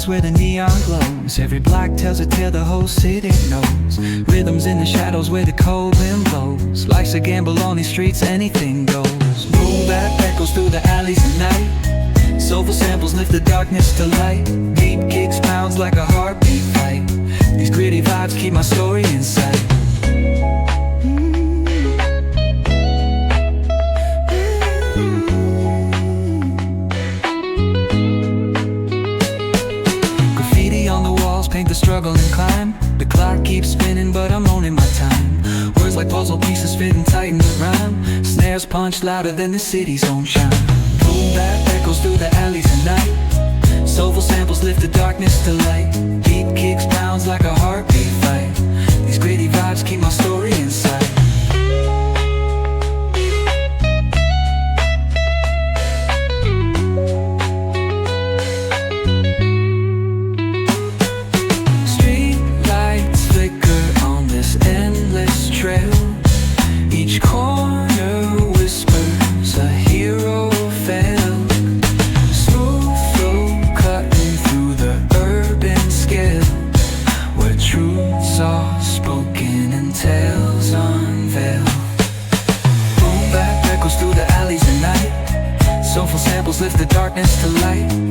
streets where the neon glows. Every block tells a tale the whole city knows. Rhythms in the shadows where the cold wind blows. Life's a gamble on these streets, anything goes. Boom bap echoes through the alleys at night. Soulful samples lift the darkness to light. Deep kicks pounds like a heartbeat fight. These gritty vibes keep my story in sight. Paint the struggle and climb. The clock keeps spinning but I'm owning my time. Words like puzzle pieces fitting tight in the rhyme. Snares punch louder than the city's own chime. Boom bap echoes through the alleys at night. Soulful samples lift the darkness to light. Deep kicks pounds like a heartbeat fight. These gritty vibes keep my story in sight. Each corner whispers a hero fell. Smooth flow cutting through the urban scale, where truths are spoken and tales unveiled. Boom bap echoes through the alleys at night. Soulful samples lift the darkness to light.